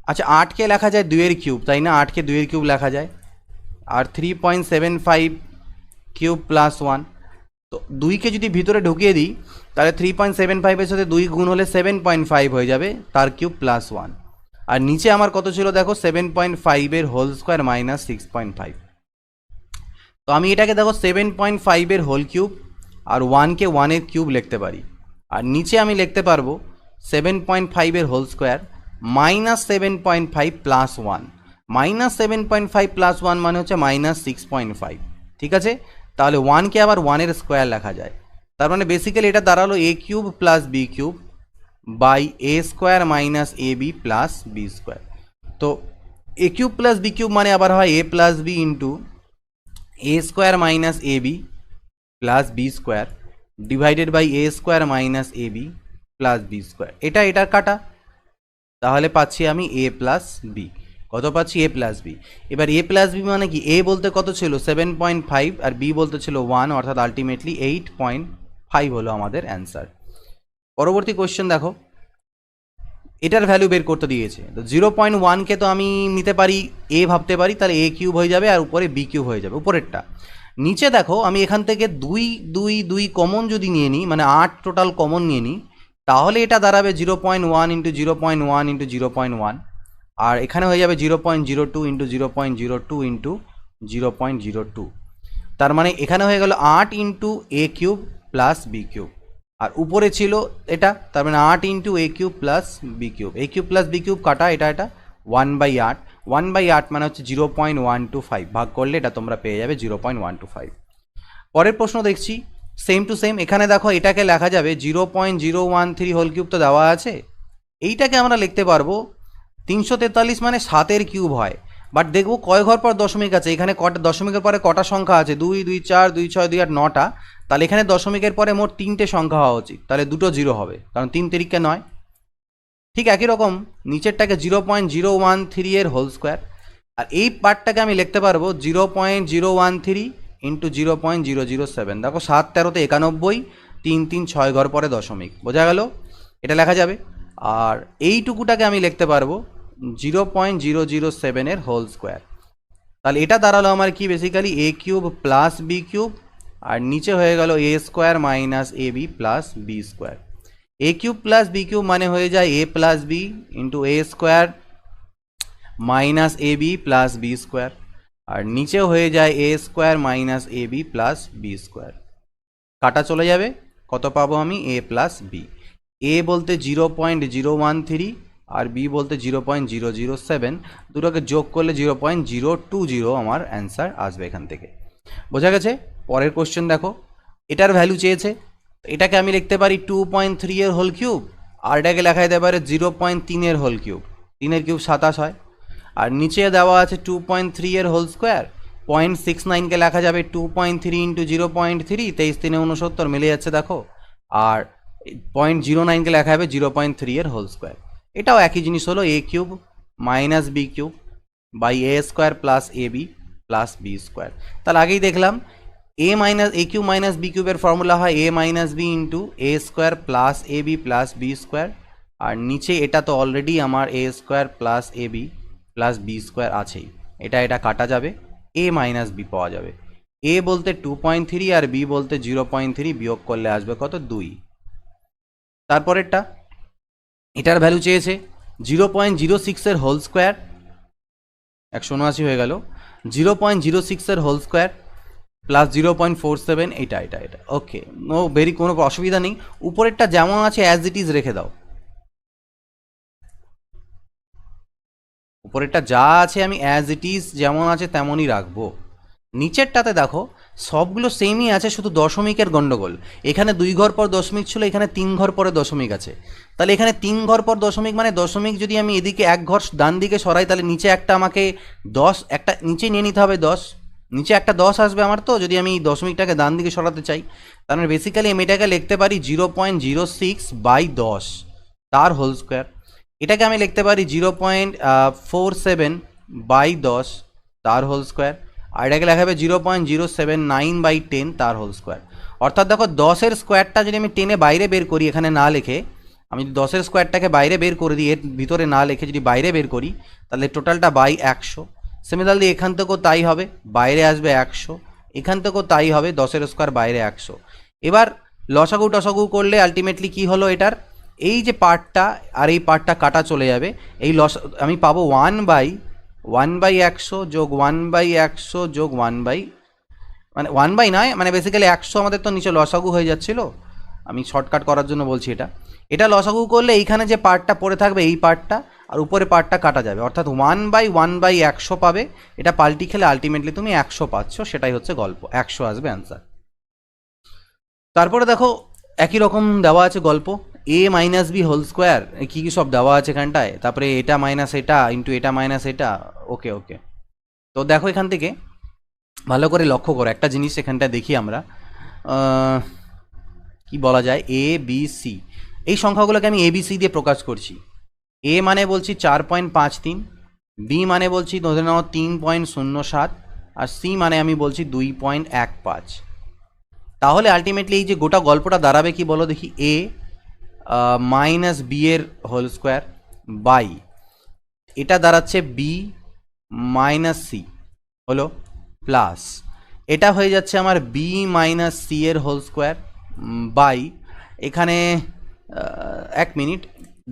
আচ্ছা 8কে লেখা যায় 2 এর কিউব, তাই না? 8কে 2 এর কিউব লেখা যায়। আর 3.75 কিউব প্লাস 1, তো 2কে যদি ভিতরে ঢুকিয়ে দিই তাহলে 3.75-এর সাথে 2 গুণ হলে 7.5 হয়ে যাবে, তার কিউব প্লাস 1। আর নিচে আমার কত ছিল দেখো, 7.5-এর হোল স্কোয়ার মাইনাস 6.5। তো আমি এটাকে দেখো 7.5-এর হোল কিউব আর 1কে 1-এর কিউব লিখতে পারি। আর নিচে আমি লিখতে পারবো 7.5-এর whole square minus 7.5 plus 1। Minus 7.5 plus 1 মানে হচ্ছে মাইনাস 6.5। ঠিক আছে, তাহলে 1কে আবার 1-এর স্কোয়ার লেখা যায়। তার মানে বেসিক্যালি এটা দাঁড়ালো A cube plus B cube by A square minus A B plus B square. তো A cube plus B cube মানে আবার হয় A plus B into A square minus A B plus B square divided by A square minus A B plus B square. এটার কাটা, তাহলে পাচ্ছি আমি এ plus B. কত পাচ্ছি? A plus B. এবার এ প্লাস বি মানে কি, এ বলতে কত ছিল 7.5 আর বি বলতে ছিল 1, অর্থাৎ আলটিমেটলি 8.5 হলো আমাদের অ্যান্সার। পরবর্তী কোয়েশ্চেন দেখো, এটার ভ্যালু বের করতে দিয়েছে। তো 0.1কে তো আমি নিতে পারি এ ভাবতে পারি, তাহলে এ কিউব হয়ে যাবে আর উপরে বি কিউব হয়ে যাবে উপরেরটা। নিচে দেখো আমি এখান থেকে 2 কমন যদি নিয়ে নিই, মানে 8 টোটাল কমন নিয়ে নিই, তাহলে এটা দাঁড়াবে 0.1 ইন্টু 0.1 ইন্টু 0.1। আর এখানে হয়ে যাবে 0.02 ইন্টু 0.02 ইন্টু 0.02। তার মানে এখানে হয়ে গেল 8 ইন্টু এ কিউব প্লাস বি কিউব। আর উপরে ছিল এটা, তার মানে 8 ইন্টু এ কিউব প্লাস বি কিউব। এ কিউব প্লাস বি কিউব কাটা, এটা 1/8। 1/8 মানে হচ্ছে 0.125, ভাগ করলে এটা তোমরা পেয়ে যাবে 0.125। পরের প্রশ্ন দেখছি সেম টু সেম। এখানে দেখো এটাকে লেখা যাবে 0.013 হোল কিউব তো দেওয়া আছে, এইটাকে আমরা লিখতে পারবো 343 মানে 7-এর কিউব হয়। বাট দেখবো কয় ঘর পর দশমিক আছে, এখানে কটা দশমিকের পরে কটা সংখ্যা আছে, 2 2 4 2 6 2 8 9টা। তাহলে এখানে দশমিকের পরে মোট 3টে সংখ্যা হওয়া উচিত, তাহলে 2টো জিরো হবে, কারণ 3 তিরিকে 9। ঠিক একই রকম নিচেরটাকে 0.013 এর হোল স্কোয়ার, আর এই পার্টটাকে আমি লিখতে পারবো 0.013 ইন্টু 0.007। দেখো 7 13-তে 91, 3 3 6 ঘর পরে দশমিক, বোঝা গেল? এটা লেখা যাবে। আর এইটুকুটাকে আমি লিখতে পারবো 0.007-এর হোল স্কোয়ার। তাহলে এটা দাঁড়ালো আমার কি, বেসিক্যালি এ কিউব প্লাস বি কিউব, আর নিচে হয়ে গেল এ square minus A B plus B square. A cube plus B cube মানে হয়ে যায় এ plus B into A square minus A B plus B square, আর নিচেও হয়ে যায় এ square minus A B plus B square. কাটা চলে যাবে, কত পাবো আমি? এ প্লাস বি। এ বলতে 0.013 আর বি বলতে 0.007, দুটোকে যোগ করলে 0.020 আমার অ্যান্সার আসবে এখান থেকে। বোঝা গেছে? পরের কোশ্চেন দেখো, এটার ভ্যালু চেয়েছে, এটাকে আমি লিখতে পারি 2.3-এর হোল কিউব, আর এটাকে লেখা যেতে পারে 0.3-এর হোল কিউব। 3-এর কিউব 27 হয়। আর নিচে দেওয়া আছে 2.3-এর হোল স্কোয়ার, 0.69কে লেখা যাবে 2.3 ইন্টু 0.3, 23 3 69 মিলে যাচ্ছে দেখো। আর 0.09কে লেখা যাবে 0.3-এর হোল স্কোয়ার। এটাও একই জিনিস হলো A cube minus B cube by A square plus A B plus B square. তাহলে আগেই দেখলাম এ কিউব মাইনাস বি কিউবের ফর্মুলা হয় A minus B into A square plus A B plus B square. আর নিচে এটা তো already আমার A square plus A B plus B square আছেই, এটা কাটা যাবে, এ মাইনাস বি পাওয়া যাবে। এ বলতে 2.3 আর বি বলতে 0.3, বিয়োগ করলে আসবে কত? 2। তারপরেরটা, এটার ভ্যালু চেয়েছে 0.06-এর হোল স্কোয়ার, 179 হয়ে গেল, 0.06-এর হোল স্কোয়ার প্লাস 0.47, এটা ওকে, নো ভেরি, কোনো অসুবিধা নেই। উপরেরটা যেমন আছে অ্যাজ ইট ইজ রেখে দাও, উপরেরটা যা আছে আমি অ্যাজ ইট ইজ যেমন আছে তেমনই রাখবো। নিচেরটাতে দেখো সবগুলো সেমই আছে, শুধু দশমিকের গন্ডগোল। এখানে 2 ঘর পর দশমিক ছিল, এখানে 3 ঘর পরে দশমিক আছে। তাহলে এখানে 3 ঘর পর দশমিক মানে দশমিক যদি আমি এদিকে 1 ঘর ডান দিকে সরাই, তাহলে নিচে একটা আমাকে 10, একটা নিচে নিয়ে নিতে হবে 10, নিচে একটা 10 আসবে আমার, তো যদি আমি দশমিকটাকে ডান দিকে সরাতে চাই, তার মানে বেসিক্যালি আমি এটাকে লিখতে পারি 0.06/10 তার হোল স্কোয়ার। এটাকে আমি লিখতে পারি 0.47/10 তার হোল স্কোয়ার। আর এটাকে লেখা হবে 0.079/10 তার হোল স্কোয়ার। অর্থাৎ দেখো 10-এর স্কোয়ারটা যদি আমি 10-এ বাইরে বের করি এখানে না লিখে, আমি যদি 10-এর স্কোয়ারটাকে বাইরে বের করে দিই, এর ভিতরে না লিখে যদি বাইরে বের করি, তাহলে টোটালটা বাই 100। সিমিলারলি এখান থেকেও তাই হবে, বাইরে আসবে 100, এখান থেকেও তাই হবে, 10-এর স্কোয়ার বাইরে 100। এবার লসাগু টসাগু করলে আলটিমেটলি কি হলো এটার, এই যে পার্টটা আর এই পার্টটা কাটা চলে যাবে, এই আমি পাবো 1/100 যোগ 1/100 যোগ 1/, মানে 1/, নয় মানে বেসিক্যালি 100 আমাদের তো নিচে লসাগু হয়ে যাচ্ছিল, আমি শর্টকাট করার জন্য বলছি এটা লসাগু করলে এইখানে যে পার্টটা পড়ে থাকবে এই পার্টটা আর উপরে পার্টটা কাটা যাবে, অর্থাৎ 1/1/100 পাবে। এটা পাল্টি খেলে আলটিমেটলি তুমি 100 পাচ্ছ, সেটাই হচ্ছে গল্প, 100 আসবে অ্যান্সার। তারপরে দেখো একই রকম দেওয়া আছে গল্প, a minus B whole square, কী কী সব দেওয়া আছে এখানটায়, তারপরে এটা মাইনাস এটা ইন্টু এটা মাইনাস এটা। ওকে ওকে, তো দেখো এখান থেকে ভালো করে লক্ষ্য করো একটা জিনিস এখানটায় দেখি আমরা, কি বলা যায়, এ বি সি, এই সংখ্যাগুলোকে আমি এ বি সি দিয়ে প্রকাশ করছি। এ মানে বলছি 4.53, বি মানে বলছি ধরে নাও 3.07, আর সি মানে আমি বলছি 2.15। তাহলে আলটিমেটলি এই যে গোটা গল্পটা দাঁড়াবে কি বলো দেখি, এ মাইনাস বি এর হোল স্কোয়ার বাই এটা দাঁড়াচ্ছে বি মাইনাস সি হলো প্লাস এটা হয়ে যাচ্ছে আমার বি মাইনাস সি এর হোল স্কোয়ার বাই এখানে 1 minute,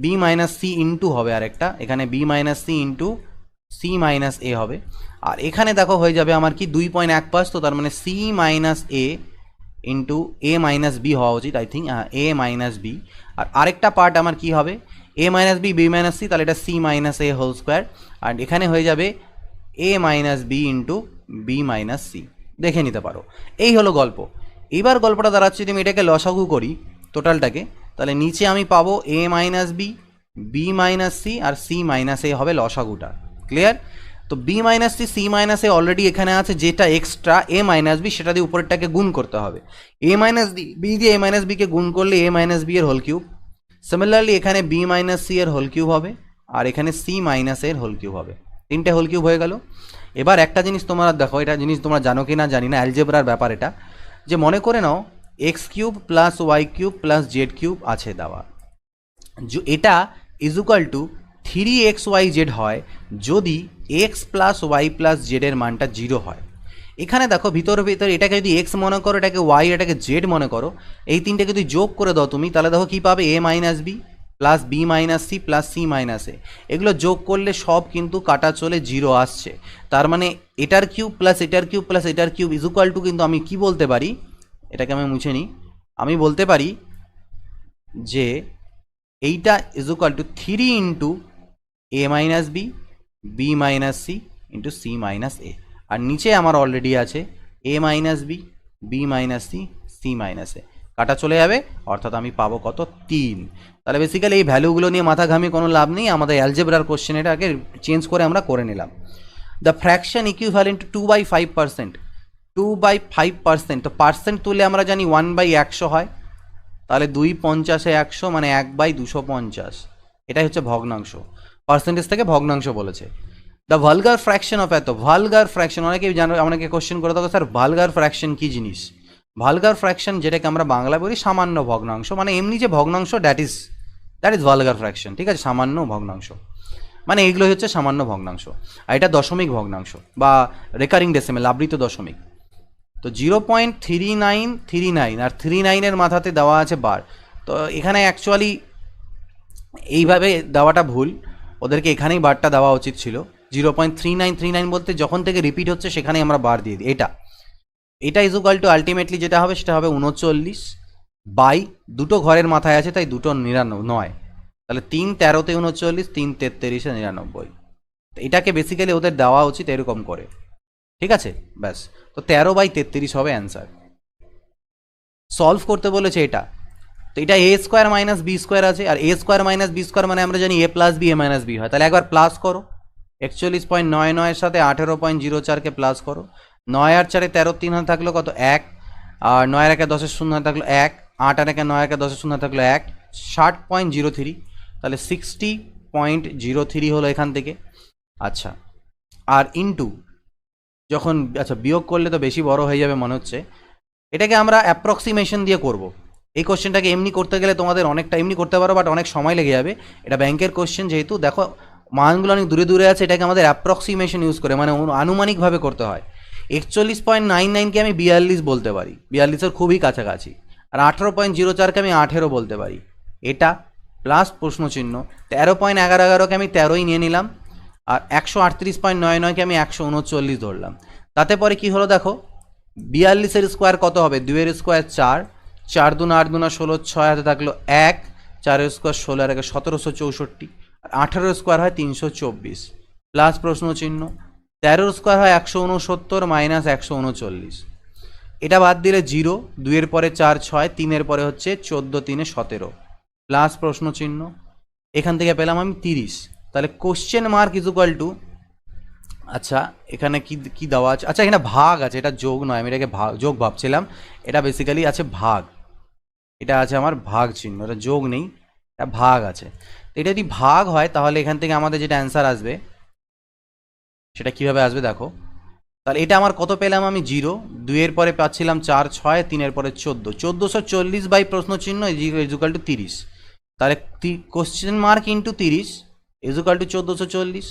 B minus C into হবে আর একটা, এখানে B minus C into C minus A হবে, আর এখানে দেখো হয়ে যাবে আমার কি 2.15, তো তার মানে C minus A into A minus B হওয়া উচিত, I think A minus B. আর আরেকটা পার্ট আমার কি হবে, A minus B B minus C, তাহলে এটা C minus A whole square, আর এখানে হয়ে যাবে A minus B into B minus C, দেখে নিতে পারো। এই হলো গল্প। এবার গল্পটা দাঁড়াচ্ছে যদি আমি এটাকে লসাগু করি টোটালটাকে, তাহলে নিচে আমি পাবো A minus B B minus C আর সি মাইনাস এ হবে লসাগুটা। ক্লিয়ার? তো B minus C C minus A already এখানে আছে, যেটা এক্সট্রা এ মাইনাস বি সেটা দিয়ে উপরেরটাকে গুণ করতে হবে। এ মাইনাস বি দিয়ে এ মাইনাস বিকে গুণ করলে এ মাইনাস বি এর হোল কিউব, সিমিলারলি এখানে বি মাইনাস সি এর হোল কিউব হবে, আর এখানে সি মাইনাস এর হোল কিউব হবে, তিনটে হোল কিউব হয়ে গেল। এবার একটা জিনিস তোমরা দেখো, এটা জিনিস তোমরা জানো কি না জানি না, অ্যালজেব্রার ব্যাপার এটা, যে মনে করে নাও X cube plus Y cube plus Z cube আছে দেওয়া, এটা ইজ ইকুয়াল টু 3xyz হয় যদি এক্স প্লাস ওয়াই প্লাস জেডের মানটা 0 হয়। এখানে দেখো ভিতরে এটাকে যদি এক্স মনে করো, এটাকে ওয়াই, এটাকে জেড মনে করো, এই তিনটাকে যদি যোগ করে দাও তুমি, তাহলে দেখো কী পাবে, A minus B plus B minus C plus C minus A, এগুলো যোগ করলে সব কিন্তু কাটা চলে 0 আসছে। তার মানে এটার কিউব প্লাস এটার কিউব প্লাস এটার কিউব ইজ ইকুয়াল টু, কিন্তু আমি কি বলতে পারি, এটাকে আমি মুছে নিই, আমি বলতে পারি যে এইটা is equal to 3 into A minus B B minus C into C minus A, আর নিচে আমার অলরেডি আছে A minus B B minus C C minus A, কাটা চলে যাবে, অর্থাৎ আমি পাবো কত, 3। তাহলে বেসিক্যালি এই ভ্যালুগুলো নিয়ে মাথা ঘামিয়ে কোনো লাভ নেই, আমাদের অ্যালজেব্রার কোশ্চেন এটাকে চেঞ্জ করে আমরা করে নিলাম। দ্য ফ্র্যাকশন ইকুইভ্যালেন্ট টু 2/5%, 2/5%, তো পার্সেন্ট তুলে আমরা জানি 1/100 হয়, তাহলে 2/50 100 মানে 1/250, এটাই হচ্ছে ভগ্নাংশ, পার্সেন্টেজ থেকে ভগ্নাংশ বলেছে। দ্য ভালগার ফ্র্যাকশন অফ, এত ভালগার ফ্র্যাকশন অনেকেই জানো, অনেকে কোশ্চেন করে থাকো স্যার ভালগার ফ্র্যাকশন কী জিনিস। ভালগার ফ্র্যাকশন যেটাকে আমরা বাংলা বলি সামান্য ভগ্নাংশ, মানে এমনি যে ভগ্নাংশ দ্যাট ইজ ভালগার ফ্র্যাকশন, ঠিক আছে, সামান্য ভগ্নাংশ, মানে এগুলো হচ্ছে সামান্য ভগ্নাংশ, আর এটা দশমিক ভগ্নাংশ বা রেকারিং ডেসিমেল, আবৃত দশমিক। তো 0.3939 আর 39-এর মাথাতে দেওয়া আছে বার, তো এখানে অ্যাকচুয়ালি এইভাবে দেওয়াটা ভুল, ওদেরকে এখানেই বারটা দেওয়া উচিত ছিল। 0.3939 বলতে যখন থেকে রিপিট হচ্ছে সেখানেই আমরা বার দিয়ে দিই। এটা ইজ ইকুয়াল টু আলটিমেটলি যেটা হবে সেটা হবে 39 বাই, দুটো ঘরের মাথায় আছে তাই দুটো 99, তাহলে 3 13-তে 39, 3 33-এ 99, এটাকে বেসিক্যালি ওদের দেওয়া উচিত এরকম করে, ঠিক আছে, ব্যাস। তো 13/33 হবে অ্যান্সার। সলভ করতে বলেছে এটা, তো এটা এ স্কোয়ার মাইনাস বি স্কোয়ার আছে, আর এ স্কোয়ার মাইনাস বি স্কোয়ার মানে আমরা জানি এ plus B A minus B হয়, তাহলে একবার প্লাস করো, 41.99-এর সাথে 18.04-কে প্লাস করো, 9 আর 4-এ 13, 3 হাতে থাকলো কত 1, আর 9 আর 1-এ 10-এর শূন্য হাতে থাকলো 1, 8 আর 1-এ 9 আর 1-এ 10-এর শূন্য হাতে থাকলো 1, 60.03, তাহলে 60.03 হলো এখান থেকে। আচ্ছা, আর ইন্টু যখন, আচ্ছা বিয়োগ করলে তো বেশি বড় হয়ে যাবে মনে হচ্ছে, এটাকে আমরা অ্যাপ্রক্সিমেশন দিয়ে করব, এই কোশ্চেনটাকে এমনি করতে গেলে তোমাদের অনেকটা এমনি করতে পারো, বাট অনেক সময় লেগে যাবে। এটা ব্যাংকের কোশ্চেন, যেহেতু দেখো মানগুলো অনেক দূরে দূরে আছে, এটাকে আমাদের অ্যাপ্রক্সিমেশন ইউজ করে, মানে আনুমানিকভাবে করতে হয়। 41.99কে আমি 42 বলতে পারি, 42-এর খুবই কাছাকাছি। আর 18.04কে আমি 18 বলতে পারি, এটা প্লাস প্রশ্ন চিহ্ন। 13.11কে আমি 13ই নিয়ে নিলাম। আর 138.99কে আমি 139 ধরলাম। তাতে পরে কি হলো দেখো, 42-এর স্কোয়ার কত হবে, 2-এর স্কোয়ার 4, 4 দুনা 8 দুনা 16, 6 হাতে থাকলো 1, 4-এর স্কোয়ার 16 আর 1764, আর 18-এর স্কোয়ার হয় 324 প্লাস প্রশ্ন চিহ্ন। 13-এর স্কোয়ার হয় 169 মাইনাস 139, এটা বাদ দিলে 0, 2-এর পরে 4 6, 3-এর পরে হচ্ছে 14, 3-এ 17 প্লাস প্রশ্ন চিহ্ন। এখান থেকে পেলাম আমি 30। তাহলে question mark is equal two, আচ্ছা এখানে কি কি দেওয়া আছে, আচ্ছা এখানে ভাগ আছে, এটা যোগ নয়, আমি এটাকে ভাগ যোগ ভাবছিলাম, এটা বেসিক্যালি আছে ভাগ, এটা আছে আমার ভাগ চিহ্ন, এটা যোগ নেই, এটা ভাগ আছে। তো এটা যদি ভাগ হয় তাহলে এখান থেকে আমাদের যেটা অ্যান্সার আসবে সেটা কিভাবে আসবে দেখো। তাহলে এটা আমার কত পেলাম আমি 0, 2-এর পরে পাচ্ছিলাম 4 6, 3-এর পরে 14, 1440 বাই প্রশ্ন চিহ্ন ইজ ইকুয়াল টু 30। তাহলে question mark into 30 is equal to 1440।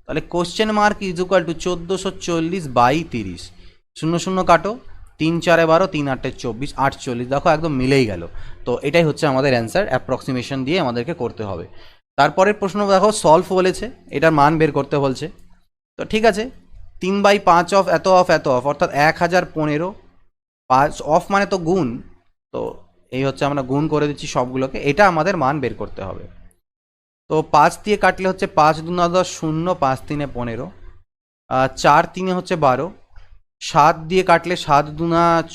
তাহলে question mark is equal to 1440 by 30, 0 0 কাটো, 3 4 12, 3 8 24, 48, দেখো একদম মিলেই গেল। তো এটাই হচ্ছে আমাদের অ্যান্সার, অ্যাপ্রক্সিমেশন দিয়ে আমাদেরকে করতে হবে। তারপরের প্রশ্ন দেখো সলভ বলেছে, এটার মান বের করতে বলছে। তো ঠিক আছে, 3/5 অফ এত অফ এত অফ, অর্থাৎ 1015, 5 অফ মানে তো গুণ, তো এই হচ্ছে আমরা গুণ করে দিচ্ছি সবগুলোকে, এটা আমাদের মান বের করতে হবে। তো 5 দিয়ে কাটলে হচ্ছে 5 2 10 0, 5 3 15, 4 3 হচ্ছে 12, 7 দিয়ে কাটলে 7 2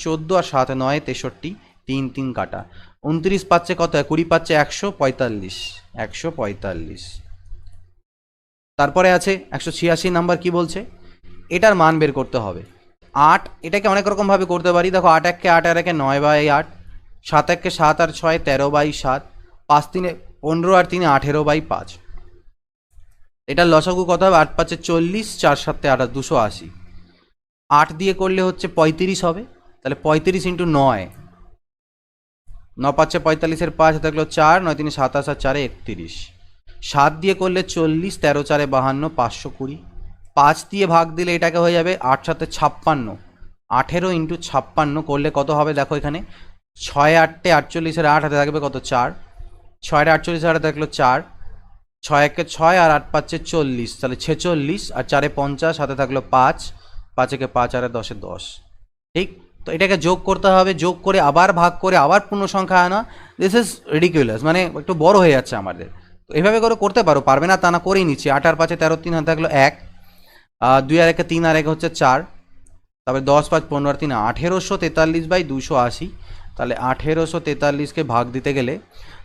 14 আর 7 9 63, 3 3 কাটা, 29 পাচ্ছে কত, 20 পাচ্ছে 145, 145। তারপরে আছে 186 নাম্বার, কি বলছে, এটার মান বের করতে হবে। 8, এটাকে অনেক রকমভাবে করতে পারি, দেখো 8 1-কে 8 আর 1-কে 9/8, 7 1-কে 7 আর 6 13/7, 5 3-এ 15 আর 3-এ 18/5। এটার লসাগু কত হবে, 8 5-এ 40, 4 7-এ 28, 280। 8 দিয়ে করলে হচ্ছে 35 হবে, তাহলে 35 ইন্টু 9, 9 5-এ 45-এর 5 থাকলো 4, 9 3-এ 27 আর 4-এ 31। 7 দিয়ে করলে 40, 13 4-এ 52, 520। 5 দিয়ে ভাগ দিলে এটাকে হয়ে যাবে 8 7-এ 56, 18 ইন্টু 56 করলে কত হবে দেখো, এখানে 6 8-এ 48-এর 8 হাতে থাকবে কত, 4, 6 48-এর হাতে থাকলো 4, 6 1-কে 6 আর 8 5-এ 40, তাহলে 46 আর 4-এ 50 হাতে থাকলো 5, 5 1-কে 5 আর 10-এ 10। ঠিক, তো এটাকে যোগ করতে হবে, যোগ করে আবার ভাগ করে আবার পূর্ণ সংখ্যা আনা, দিস ইজ রিডিকুলাস, মানে একটু বড় হয়ে যাচ্ছে আমাদের। তো এভাবে করে করতে পারো, পারবে না তা না, করেই নিচ্ছি। 8 আর 5-এ 13, 3 হাতে থাকলো 1, 2 আর 1-এ 3 আর 1 হচ্ছে 4, তারপরে 10 5 15 আর 3 1843/280। তাহলে 1843-কে ভাগ দিতে গেলে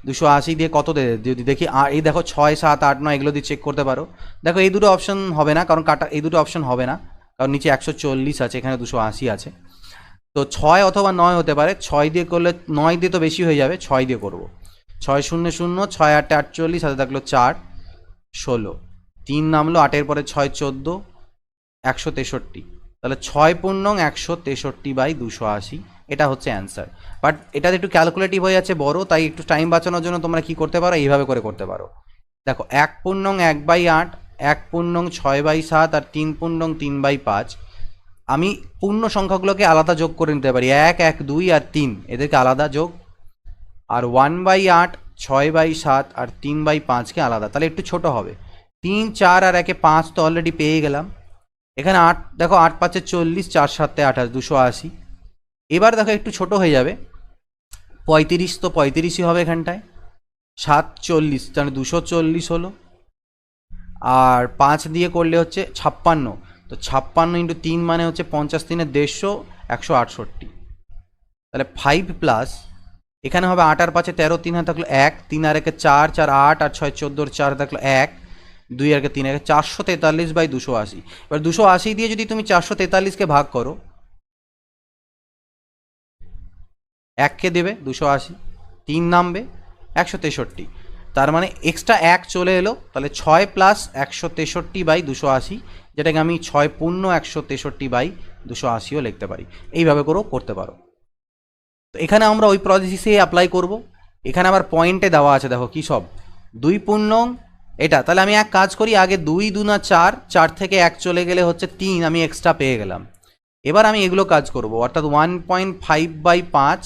280 দিয়ে কত দেয় যদি দেখি, এই দেখো 6 7 8 9 এগুলো দিয়ে চেক করতে পারো। দেখো এই দুটো অপশন হবে না, কারণ কাটা এই দুটো অপশন হবে না, কারণ নিচে 140 আছে, এখানে 280 আছে। তো 6 অথবা 9 হতে পারে, 6 দিয়ে করলে, 9 দিয়ে তো বেশি হয়ে যাবে, 6 দিয়ে করব। 6 0 0, 6 8 48, সাথে থাকলো 4 16, 3 নামলো, 8-এর পরে 6 14, 163। তাহলে 6 পূর্ণং 163/280, এটা হচ্ছে অ্যান্সার। বাট এটা একটু ক্যালকুলেটিভ হয়ে যাচ্ছে বড়, তাই একটু টাইম বাঁচানোর জন্য তোমরা কি করতে পারো, এইভাবে করে করতে পারো। দেখো 1 পূর্ণং 1/8, 1 পূর্ণং 6/7 আর 3 পূর্ণং 3/5। আমি পূর্ণ সংখ্যাগুলোকে আলাদা যোগ করে নিতে পারি, 1 1 2 আর 3, এদেরকে আলাদা যোগ, আর 1/8, 6/7 আর 3/5-কে আলাদা, তাহলে একটু ছোট হবে। 3 4 আর 1-এ 5 তো অলরেডি পেয়ে গেলাম। এখানে 8, দেখো 8 5-এ 40, 4 7-এ 28, 280। এবার দেখো একটু ছোট হয়ে যাবে, 35 তো 35ই হবে এখানটায়, 7 40, তাহলে 240 হলো, আর 5 দিয়ে করলে হচ্ছে 56, তো 56 ইন্টু 3 মানে হচ্ছে 50 3-এ 150, 168। তাহলে 5 প্লাস, এখানে হবে 8 আর 5-এ 13, 3 হাতে থাকলো 1, 3 আর 1-এ 4, 4 8 আর 6 14, 4 থাকলো 1, 2 আর 3 1, 443/280। এবার 280 দিয়ে যদি তুমি 443-কে ভাগ করো, 1-কে দেবে 280, 3 নামবে 163, তার মানে এক্সট্রা 1 চলে এলো, তাহলে 6 প্লাস 163/280, যেটাকে আমি 6 পূর্ণ 163/280ও লিখতে পারি। এইভাবে করেও করতে পারো। তো এখানে আমরা ওই প্রসেসে অ্যাপ্লাই করব। এখানে আবার পয়েন্টে দেওয়া আছে, দেখো কী সব 2 পূর্ণং এটা। তাহলে আমি এক কাজ করি, আগে 2 2 4, 4 থেকে 1 চলে গেলে হচ্ছে 3, আমি এক্সট্রা পেয়ে গেলাম। এবার আমি এগুলো কাজ করব, অর্থাৎ 1.5/5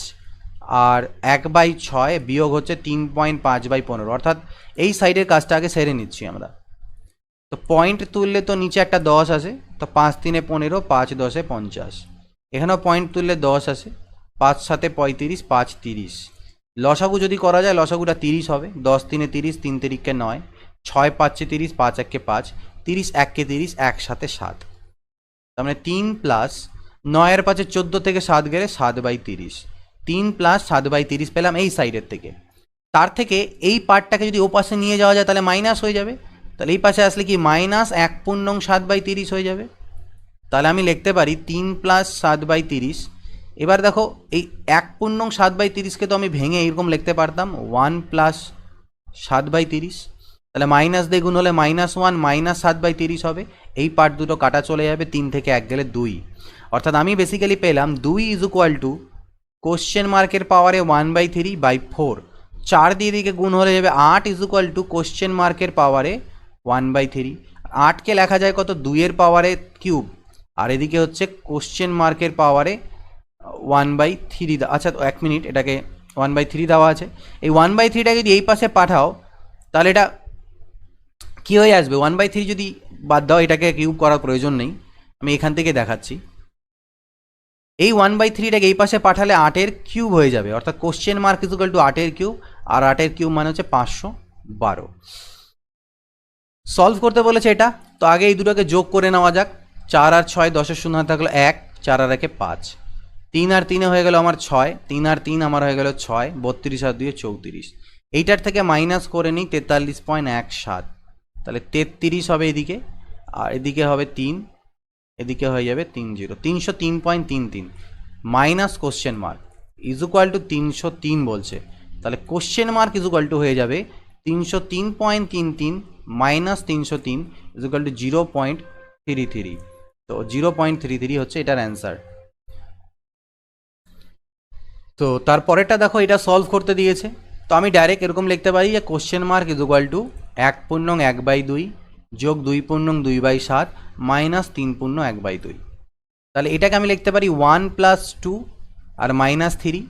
আর 1/6 বিয়োগ হচ্ছে 3.5/15, অর্থাৎ এই সাইডের কাজটা আগে সেরে নিচ্ছি আমরা। তো পয়েন্ট তুললে তো নিচে একটা 10 আসে, তো 5 3 15, 5 10 50। এখানেও পয়েন্ট তুললে 10 আসে, 5 7 35, 5 30। লসাগু যদি করা যায় লসাগুটা 30 হবে, 10 3 30, 3 3 9, 6 5 30, 5 1 5, 30 1 30, 1 7 7। তার মানে 3 প্লাস 9 5 14 থেকে 7 গেলে 7/30, 3 প্লাস 7/30 পেলাম এই সাইডের থেকে। তার থেকে এই পার্টটাকে যদি ও পাশে নিয়ে যাওয়া যায় তাহলে মাইনাস হয়ে যাবে, তাহলে এই পাশে আসলে কি মাইনাস 1/7/30 হয়ে যাবে। তাহলে আমি লিখতে পারি 3 প্লাস 7/30। এবার দেখো এই 1/7/30কে তো আমি ভেঙে এইরকম লিখতে পারতাম 1 প্লাস 7/30, তাহলে মাইনাস দিয়ে গুণ হলে -1 মাইনাস 7/30 হবে। এই পার্ট দুটো কাটা চলে যাবে, 3 থেকে 1 গেলে 2, অর্থাৎ আমি বেসিক্যালি পেলাম 2 ইজ ইকুয়াল টু কোশ্চেন মার্কের পাওয়ারে 1/3/4, 4 দিয়ে দিকে গুণ হলে যাবে 8 ইজ ইকুয়াল টু কোশ্চেন মার্কের পাওয়ারে 1/3। 8কে লেখা যায় কত, 2 এর পাওয়ারে কিউব, আর এদিকে হচ্ছে কোশ্চেন মার্কের পাওয়ারে 1/3। আচ্ছা 1 মিনিট, এটাকে 1/3 দেওয়া আছে, এই 1/3টাকে যদি এই পাশে পাঠাও তাহলে এটা কী হয়ে আসবে, 1/3 যদি বাদ দাও, এটাকে কিউব করার প্রয়োজন নেই, আমি এখান থেকে দেখাচ্ছি। এই 1/3টাকে এই পাশে পাঠালে 8-এর কিউব হয়ে যাবে, অর্থাৎ question mark is equal to 8-এর কিউব, আর 8-এর কিউব মানে হচ্ছে 512। সলভ করতে বলেছে এটা, তো আগে এই দুটোকে যোগ করে নেওয়া যাক। 4 আর 6 10-এর শূন্য হাতে থাকলো 1, 4 আর 1 5, 3 আর 3 হয়ে গেল আমার 6, 3 আর 3 আমার হয়ে গেল 6, 32 আর 2 34। এইটার থেকে মাইনাস করে নিই 43.17, তাহলে 33 হবে এদিকে, আর এদিকে হবে 3, এদিকে হয়ে যাবে 30, 303.33 minus question mark is equal two 303 বলছে, তাহলে question mark is equal two হয়ে যাবে 303.33 মাইনাস 303 ইজ ইকুয়াল টু 0.33। তো 0.33 হচ্ছে এটার অ্যান্সার। তো তারপরেরটা দেখো, এটা সলভ করতে দিয়েছে, তো আমি ডাইরেক্ট এরকম লিখতে পারি যে question mark is equal two 1/1/2 যোগ 2/2/7 মাইনাস 3/1/2। তাহলে এটাকে আমি লিখতে পারি 1 + 2 আর -3,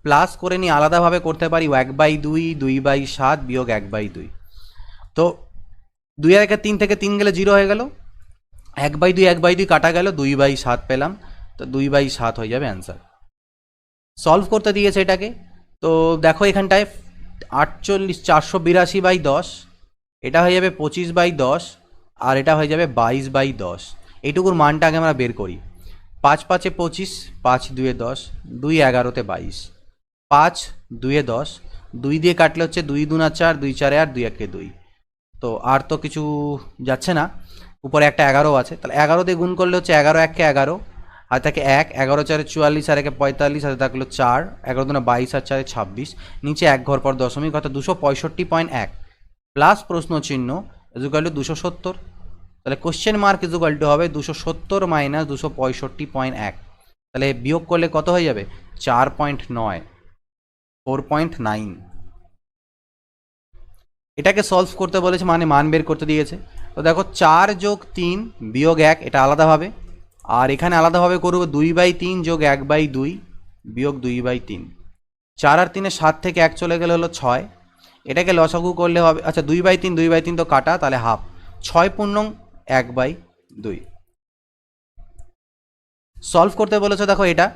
প্লাস করে নিয়ে আলাদাভাবে করতে পারি 1/2 2/7 বিয়োগ 1/2। তো 2 আর 1 3 থেকে 3 গেলে 0 হয়ে গেল, 1/2 1/2 কাটা গেল, 2/7 পেলাম, তো 2/7 হয়ে যাবে অ্যান্সার। সলভ করতে দিয়েছে এটাকে, তো দেখো এখানটায় 482/10, এটা হয়ে যাবে 25/10, আর এটা হয়ে যাবে 22/10। এইটুকুর মানটা আগে আমরা বের করি। 5 5 25, 5 2 10, 2 11 22, 5 2 10, 2 দিয়ে কাটলে হচ্ছে 2 2 4, 2 4 8, 2 1 2। তো আর তো কিছু যাচ্ছে না, উপরে একটা 11 আছে, তাহলে 11 দিয়ে গুণ করলে হচ্ছে 11 1 11, আর থাকে 1, 11 4 44, আর 1 45, আর থাকলো 4, 11 2 22, আর 4 26, নিচে 1 ঘর পর দশমিক, অর্থাৎ 265.1 প্লাস প্রশ্ন চিহ্ন ইজ ইকুয়াল টু 270। তাহলে question mark is equal two হবে 270 মাইনাস 265.1, তাহলে বিয়োগ করলে কত হয়ে যাবে 4.9, 4.9। এটাকে সলভ করতে বলেছে, মানে মান বের করতে দিয়েছে। তো দেখো 4 যোগ 3 বিয়োগ 1, এটা আলাদাভাবে, আর এখানে আলাদাভাবে করবো 2/3 যোগ 1/2 বিয়োগ 2/3। 4 আর 3 7 থেকে 1 চলে গেলে হলো 6, এটাকে লসাগু করলে হবে, আচ্ছা 2/3 2/3 তো কাটা, তাহলে হাফ, 6/1/2। সলভ করতে বলেছে দেখো এটা,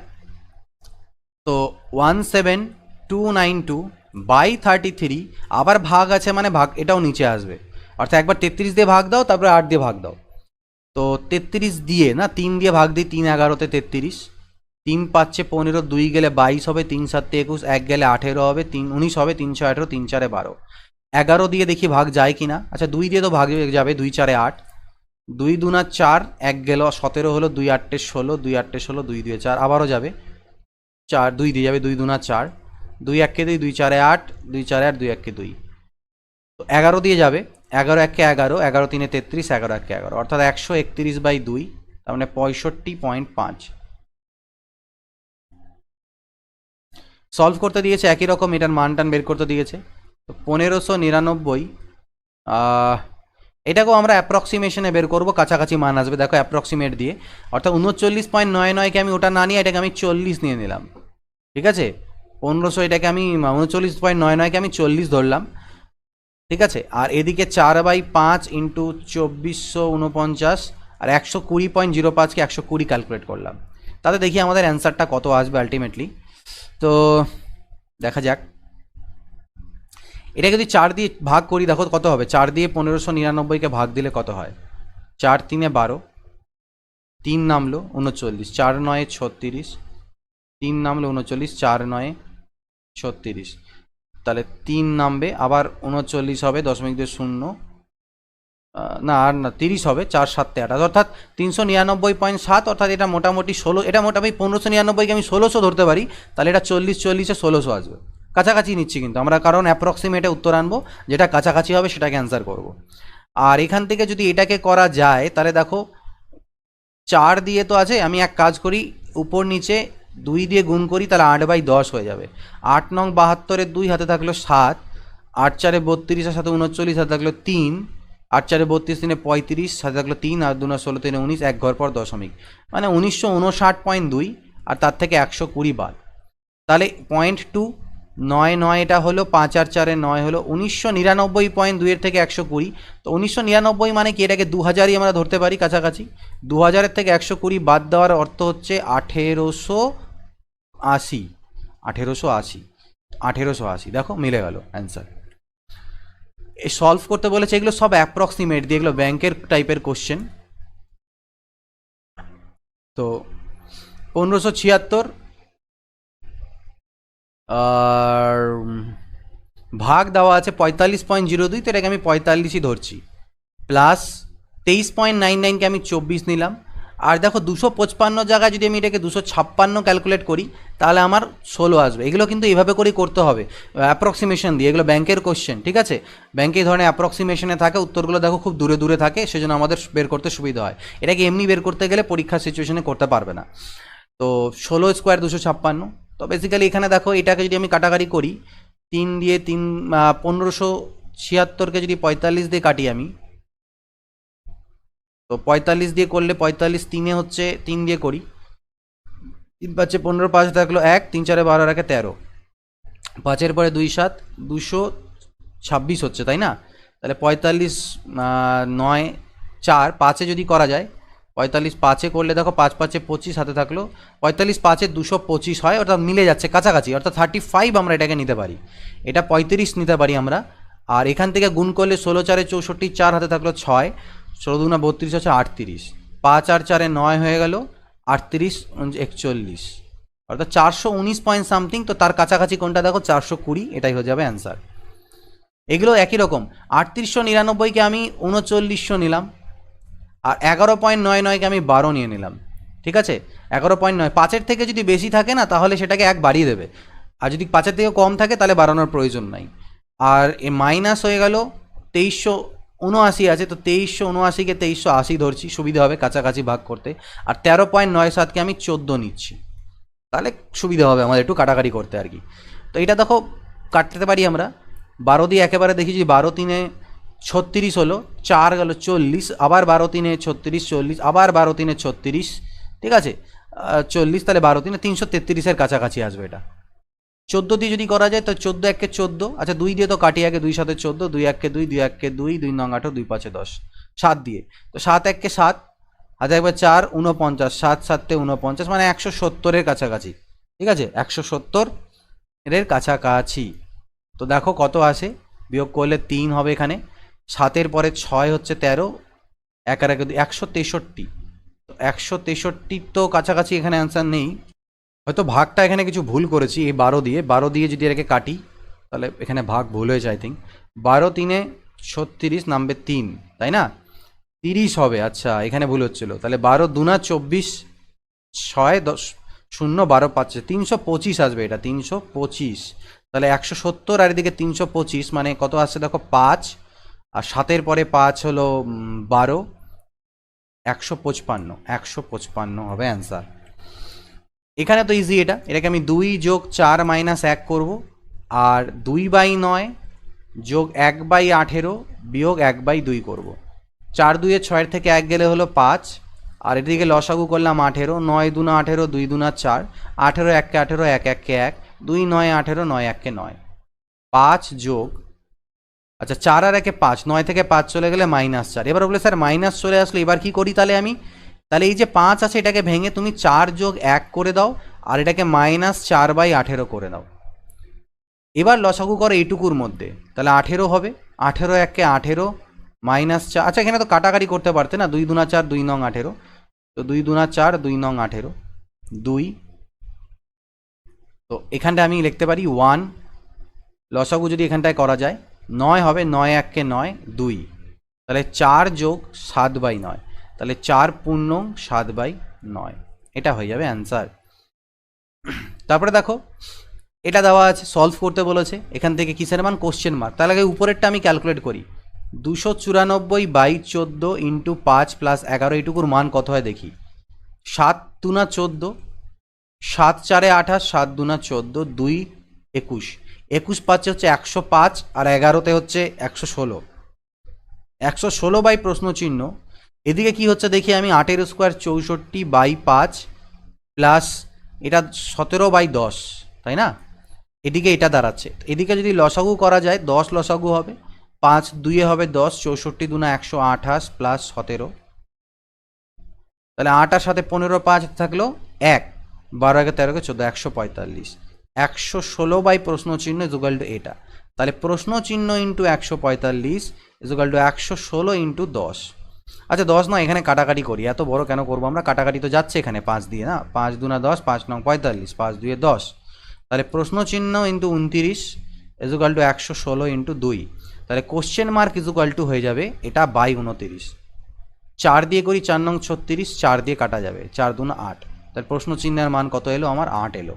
তো 17292/33, আবার ভাগ আছে মানে ভাগ এটাও নিচে আসবে, অর্থাৎ একবার 33 দিয়ে ভাগ দাও, তারপরে 8 দিয়ে ভাগ দাও। তো 33 দিয়ে না 3 দিয়ে ভাগ দিই, 3 11 33, 3 5 15, 2 গেলে 22 হবে, 3 7 21, 1 গেলে 18 হবে, 3 19 হবে, 3 6 18, 3 4 12, 11 দিয়ে দেখি ভাগ যায় কি না। আচ্ছা 2 দিয়ে তো ভাগ যাবে, 2 4 8, 2 2 4, 1 গেল 17 হলো, 2 8 16, 2 8 16, 2 2 4, আবারও যাবে 4, 2 দিয়ে যাবে, 2 2 4, 2 1 2, 2 4 8, 2 4 8, 2 1 2, তো 11 দিয়ে যাবে, 11 1 11, 11 3 33, 11 1 11, অর্থাৎ 131/2, তার মানে 65.5। সলভ করতে দিয়েছে একই রকম, এটার মান টান বের করতে দিয়েছে। তো 1599, এটাকেও আমরা অ্যাপ্রক্সিমেশনে বের করবো, কাছাকাছি মান আসবে। দেখো অ্যাপ্রক্সিমেট দিয়ে, অর্থাৎ 39.99কে আমি ওটা না নিয়ে এটাকে আমি 40 নিয়ে নিলাম, ঠিক আছে। 1500 এটাকে আমি 39.99কে আমি 40 ধরলাম, ঠিক আছে। আর এদিকে 4/5 ইন্টু 2449 আর 120.05কে 120 ক্যালকুলেট করলাম। তাতে দেখি আমাদের অ্যান্সারটা কত আসবে আলটিমেটলি। তো দেখা যাক, এটাকে যদি 4 দিয়ে ভাগ করি দেখো কত হবে। 4 দিয়ে 1599কে ভাগ দিলে কত হয়? 4 3 12, 3 নামলো 39, 4 9 36, 3 নামলো 39, 4 9 36, তাহলে 3 নামবে, আবার 39 হবে 0.0, না আর না 30 হবে, 4 7 28, অর্থাৎ 399.7, অর্থাৎ এটা মোটামুটি 16, এটা মোটামুটি 1599কে আমি 1600 ধরতে পারি, তাহলে এটা 40 40-এ 1600 আসবে। কাছাকাছি নিচ্ছি কিন্তু আমরা, কারণ অ্যাপ্রক্সিমেটে উত্তর আনবো, যেটা কাছাকাছি হবে সেটাকে অ্যান্সার করব। আর এখান থেকে যদি এটাকে করা যায় তাহলে দেখো 4 দিয়ে তো আছে, আমি এক কাজ করি, উপর নিচে 2 দিয়ে গুণ করি, তাহলে 8/10 হয়ে যাবে। 8 নং 72-এর 2 হাতে থাকলো 7, 8 4 32 আর 7 39 হাতে থাকলো 3, 8 4 32 3 35 সাথে থাকলো 3 আর 2 16 3 19, এক ঘর পর দশমিক, মানে 1959.2, আর তার থেকে 120 বাদ, তাহলে 0.2 9 9, এটা হলো 5 আর 4 9 হলো 1999.2 এর থেকে 120। তো 1999 মানে কি, এটাকে 2000ই আমরা ধরতে পারি কাছাকাছি। 2000-এর থেকে 120 বাদ দেওয়ার অর্থ হচ্ছে 1880, 1880, 1880। দেখো মিলে গেল অ্যান্সার। এই সলভ করতে বলেছে, এগুলো সব অ্যাপ্রক্সিমেট দিয়ে, এগুলো ব্যাংকের টাইপের কোশ্চেন। তো 1576 আর ভাগ দেওয়া আছে 45.02, তো এটাকে আমি 45ই ধরছি, প্লাস 23.99কে আমি 24 নিলাম। আর দেখো 255 জায়গায় যদি আমি এটাকে 256 ক্যালকুলেট করি তাহলে আমার 16 আসবে। এগুলো কিন্তু এইভাবে করেই করতে হবে, অ্যাপ্রক্সিমেশন দিয়ে, এগুলো ব্যাংকের কোশ্চেন, ঠিক আছে। ব্যাংকে এই ধরনের অ্যাপ্রক্সিমেশনে থাকে, উত্তরগুলো দেখো খুব দূরে দূরে থাকে, সেজন্য আমাদের বের করতে সুবিধা হয়। এটাকে এমনি বের করতে গেলে পরীক্ষার সিচুয়েশনে করতে পারবে না। তো 16 স্কোয়ার 256। তো বেসিক্যালি এখানে দেখো এটাকে যদি আমি কাটাকাটি করি, 3 দিয়ে 3, 1576কে যদি 45 দিয়ে কাটি আমি, তো 45 দিয়ে করলে 45 3-এ হচ্ছে, 3 দিয়ে করি, 3 5 15, 5 থাকলো 1, 3 4 12 রাখে 13, 5-এর পরে 2 7, 226 হচ্ছে, তাই না? তাহলে 45 9 4, 5-এ যদি করা যায়, 45 5-এ করলে দেখো 5 5 25 হাতে থাকলো, 45 5-এ 225 হয়, অর্থাৎ মিলে যাচ্ছে কাছাকাছি, অর্থাৎ 35 আমরা এটাকে নিতে পারি, এটা 35 নিতে পারি আমরা। আর এখান থেকে গুণ করলে 16 4 64, 4 হাতে থাকলো 6, 16 2 32 হচ্ছে 38, 5 আর 4 9 হয়ে গেল, 38 41, অর্থাৎ 419 পয়েন্ট সামথিং। তো তার কাছাকাছি কোনটা দেখো, 420, এটাই হয়ে যাবে অ্যান্সার। এগুলো একই রকম, 3899কে আমি 3900 নিলাম, আর 11.99কে আমি 12 নিয়ে নিলাম, ঠিক আছে। 11.9, 5-এর থেকে যদি বেশি থাকে না তাহলে সেটাকে 1 বাড়িয়ে দেবে, আর যদি 5-এর থেকে কম থাকে তাহলে বাড়ানোর প্রয়োজন নাই। আর এ মাইনাস হয়ে গেল 2379 আছে, তো 2379কে 2380 ধরছি, সুবিধা হবে কাছাকাছি ভাগ করতে। আর 13.97কে আমি 14 নিচ্ছি, তাহলে সুবিধা হবে আমাদের একটু কাটাকাটি করতে আর কি। তো এটা দেখো কাটতে পারি আমরা, 12 দিয়ে একেবারে দেখি, যদি 12 3-এ 36 হলো, 4 গেল 40, আবার 12 3-এ 36 40, আবার 12 3-এ 36, ঠিক আছে, 40, তাহলে 12 3-এ 333-এর কাছাকাছি আসবে এটা। 14 দিয়ে যদি করা যায় তো 14 1-কে 14, আচ্ছা 2 দিয়ে তো কাটি আগে, 2 7 14, 2 1-কে 2, 2 1-কে 2, 2 9 18, 2 5 10, 7 দিয়ে, তো 7 1-কে 7, আচ্ছা একবার 4 49, 7 7-তে 49, মানে 170-এর কাছাকাছি, ঠিক আছে, 170-এর কাছাকাছি। তো দেখো কত আসে, বিয়োগ করলে 3 হবে এখানে, 7-এর পরে 6 হচ্ছে 13, 1 আর 1 2, 163। তো 163 তো কাছাকাছি, এখানে অ্যান্সার নেই, হয়তো ভাগটা এখানে কিছু ভুল করেছি, এই 12 দিয়ে যদি এটাকে কাটি তাহলে এখানে ভাগ ভুল হয়েছে আই থিঙ্ক। 12 3-এ 36 নামবে 3, তাই না, 30 হবে, আচ্ছা এখানে ভুল হচ্ছিল, তাহলে 12 2 24, 6 10 0 12 5 325 আসবে, এটা 325, তাহলে 170 আর এদিকে 325, মানে কত আসছে দেখো 5, আর 7-এর পরে 5 হলো 12, 155 হবে অ্যান্সার। এখানে তো ইজি, এটাকে আমি 2 + 4 - 1 করব, আর 2/9 যোগ 1/18 বিয়োগ 1/2 করব। 4 2 6 থেকে 1 গেলে হলো 5, আর এদিকে লসাগু করলাম 18, 9 2 18, 2 2 4, 18 1 18, 1 1 1, 2 9 18, 9 1 9, 5 যোগ, আচ্ছা 4 আর 1 5, 9 থেকে 5 চলে গেলে -4। এবার বলে স্যার মাইনাস চলে আসলো, এবার কি করি তাহলে আমি? তাহলে এই যে 5 আছে এটাকে ভেঙে তুমি 4 যোগ 1 করে দাও, আর এটাকে -4/18 করে দাও। এবার লসাগু করো এইটুকুর মধ্যে, তাহলে 18 হবে, 18 1 18 -4, আচ্ছা এখানে তো কাটাকাটি করতে পারতে না, 2 2 4, 2 9 18, তো 2 2 4, 2 9 18, 2, তো এখানটা আমি লিখতে পারি 1, লসাগু যদি এখানটায় করা যায় 9 হবে, 9 1 9, 2, তাহলে 4 যোগ 7/9, তাহলে 4 পূর্ণং 7/9, এটা হয়ে যাবে অ্যান্সার। তারপরে দেখো এটা দেওয়া আছে, সলভ করতে বলেছে, এখান থেকে কিসের মান? Question mark. তাহলে আগে উপরেরটা আমি ক্যালকুলেট করি, 294/14 ইন্টু 5 + 11, এইটুকুর মান কত হয় দেখি। 7 2 14, 7 4 28, 7 2 14, 2 21, 21 5 হচ্ছে 105, আর 11তে হচ্ছে 116, 116 বাই প্রশ্ন চিহ্ন, এদিকে কি হচ্ছে দেখি আমি, 8 স্কোয়ার 64/5 প্লাস এটা 17/10, তাই না? এদিকে এটা দাঁড়াচ্ছে, এদিকে যদি লসাগু করা যায় 10 লসাগু হবে, 5 2 হবে 10, 64 2 128 প্লাস 17, তাহলে 8 আর সাথে 15 5 থাকলো 1, 12 1 13 14, 145, 116 বাই প্রশ্ন চিহ্ন ইজুকাল টু এটা, তাহলে প্রশ্ন চিহ্ন ইন্টু 145 ইজুকাল টু 116 ইন্টু 10। আচ্ছা 10 নয়, এখানে কাটাকাটি করি, এত বড় কেন করবো আমরা, কাটাকাটি তো যাচ্ছে এখানে 5 দিয়ে না, 5 2 10, 5 9 45, 5 2 10, তাহলে প্রশ্ন চিহ্ন ইন্টু 29 ইজুকাল টু 116 ইন্টু 2, তাহলে কোশ্চেন মার্ক ইজুকাল টু হয়ে যাবে এটা বাই 29, 4 দিয়ে করি 4 9 36, 4 দিয়ে কাটা যাবে, 4 2 8, তাহলে প্রশ্ন চিহ্নের মান কত এলো আমার? 8 এলো।